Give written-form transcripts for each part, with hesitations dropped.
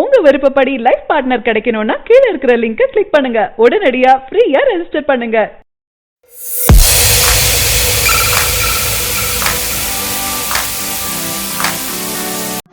உங்க விருப்பப்படி life partner கிடைக்கணும்னா கீழே இருக்கிற லிங்கை கிளிக் பண்ணுங்க. உடனடியா ஃப்ரீயா ரெஜிஸ்டர் பண்ணுங்க.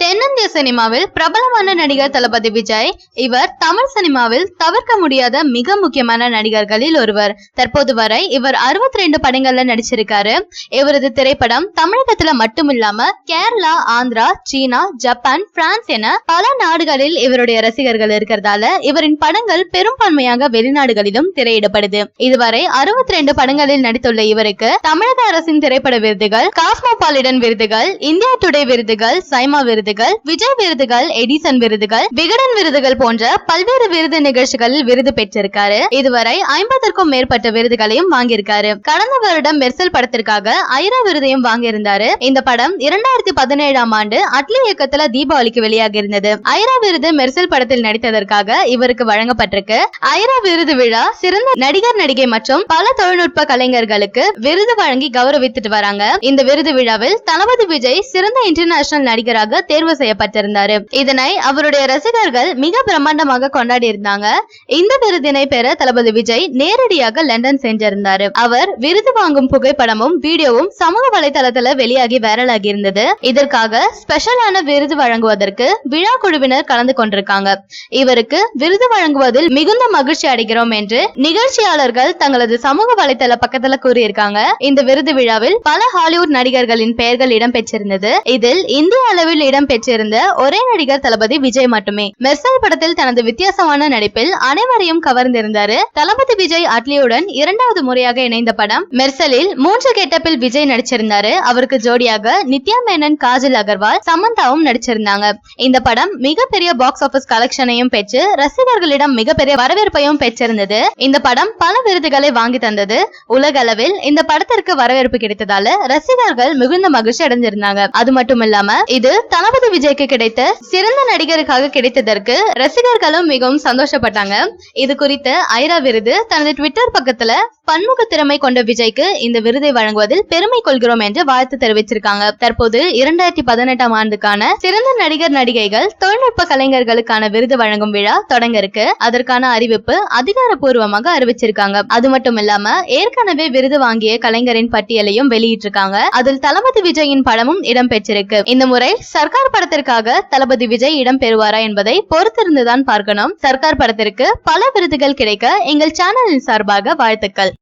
தென்னிந்திய சினிமாவில் பிரபலமான நடிகர் தளபதி விஜய். இவர் தமிழ் சினிமாவில் தவிர்க்க முடியாத மிக முக்கியமான நடிகர்களில் ஒருவர். தற்போது வரை இவர் 62 படங்கள்ல நடிச்சிருக்காரு. இவரது திரைப்படம் தமிழகத்துல மட்டுமில்லாம கேரளா, ஆந்திரா, சீனா, ஜப்பான், பிரான்ஸ் என பல நாடுகளில் இவருடைய ரசிகர்கள் இருக்கிறதால இவரின் படங்கள் பெரும்பான்மையாக வெளிநாடுகளிலும் திரையிடப்படுது. இதுவரை 62 படங்களில் நடித்துள்ள இவருக்கு தமிழக அரசின் திரைப்பட விருதுகள், காஸ்மோபாலிடன் விருதுகள், இந்தியா டுடே விருதுகள், சைமா விருதுகள், விஜய் விருதுகள், எடிசன் விருதுகள், விகடன் விருதுகள் போன்ற பல்வேறு விருது நிகழ்ச்சிகளில் விருது பெற்றிருக்காரு. இதுவரை 50க்கும் மேற்பட்ட விருதுகளையும் வாங்கியிருக்காரு. கடந்த வருடம் மெர்சல் படத்திற்காக ஐரா விருதையும் வாங்கியிருந்தாரு. இந்த படம் 2017ஆம் ஆண்டு அட்லி இயக்கத்துல தீபாவளிக்கு வெளியாகி இருந்தது. ஐரா விருது மெர்சல் படத்தில் நடித்ததற்காக இவருக்கு வழங்கப்பட்டிருக்கு. ஐரா விருது விழா சிறந்த நடிகர், நடிகை மற்றும் பல தொழில்நுட்ப கலைஞர்களுக்கு விருது வழங்கி கௌரவித்துட்டு வராங்க. இந்த விருது விழாவில் தளபதி விஜய் சிறந்த இன்டர்நேஷனல் நடிகராக தேர்வு செய்யப்பட்டிருந்தாரு. இதனை அவருடைய ரசிகர்கள் மிக பிரம்மாண்டமாக கொண்டாடி இருந்தாங்க. இந்த விருதினை பெற தளபதி விஜய் நேரடியாக லண்டன் சென்றிருந்தாரு. அவர் விருது வாங்கும் புகைப்படமும் வீடியோவும் சமூக வலைதளத்துல வெளியாகி வைரலாகி இருந்தது. இதற்காக ஸ்பெஷலான விருது வழங்குவதற்கு விழா குழுவினர் கலந்து கொண்டிருக்காங்க. இவருக்கு விருது வழங்குவதில் மிகுந்த மகிழ்ச்சி அடைகிறோம் என்று நிகழ்ச்சியாளர்கள் தங்களது சமூக வலைதள பக்கத்துல கூறியிருக்காங்க. இந்த விருது விழாவில் பல ஹாலிவுட் நடிகர்களின் பெயர்கள் இடம்பெற்றிருந்தது. இதில் இந்திய அளவில் இடம்பெற்றிருந்த ஒரே நடிகர் தளபதி விஜய் மட்டுமே. மெர்சல் படத்தில் தனது வித்தியாசமான நடிப்பில் அனைவரையும் கவர்ந்திருந்தாரு. தளபதி விஜய் அட்லியுடன் 2வது முறையாக இணைந்த படம் மெர்சலில் 3 கெட்டப்பில் விஜய் நடிச்சிருந்தாரு. அவருக்கு ஜோடியாக நித்யா மேனன், காஜல் அகர்வால், சமந்தாவும் நடிச்சிருந்தாங்க. இந்த படம் மிகப்பெரிய பாக்ஸ் ஆபீஸ் கலெக்ஷனையும் பெற்று ரசிகர்களிடம் மிகப்பெரிய வரவேற்பையும் பெற்றிருந்தது. இந்த படம் பல விருதுகளை வாங்கி தந்தது. உலக அளவில் இந்த படத்திற்கு வரவேற்பு கிடைத்ததால ரசிகர்கள் மிகுந்த மகிழ்ச்சி அடைஞ்சிருந்தாங்க. அது மட்டும் இல்லாம இது தளபதி விஜய்க்கு கிடைத்த சிறந்த நடிகருக்காக கிடைத்ததற்கு ரசிகர்களும் மிகவும் சந்தோஷப்பட்டாங்க. இது குறித்து ஐரா விருது தனது ட்விட்டர் பக்கத்துல பன்முக திறமை கொண்ட விஜய்க்கு இந்த விருதை வழங்குவதில் பெருமை கொள்கிறோம் என்று வாழ்த்து தெரிவிச்சிருக்காங்க. தற்போது 2018ஆம் ஆண்டுக்கான சிறந்த நடிகர், நடிகைகள், தொழில்நுட்ப கலைஞர்களுக்கான விருது வழங்கும் விழா தொடங்க இருக்கு. அதற்கான அறிவிப்பு அதிகாரப்பூர்வமாக அறிவிச்சிருக்காங்க. அது மட்டும் இல்லாம ஏற்கனவே விருது வாங்கிய கலைஞரின் பட்டியலையும் வெளியிட்டிருக்காங்க. அதில் தளபதி விஜயின் படமும் இடம்பெற்றிருக்கு. இந்த முறை சர்க்கார் படத்திற்காக தளபதி விஜய் இடம் பெறுவாரா என்பதை பொறுத்திருந்துதான் பார்க்கணும். சர்க்கார் படத்திற்கு பல விருதுகள் கிடைக்க எங்கள் சேனலின் சார்பாக வாழ்த்துக்கள்.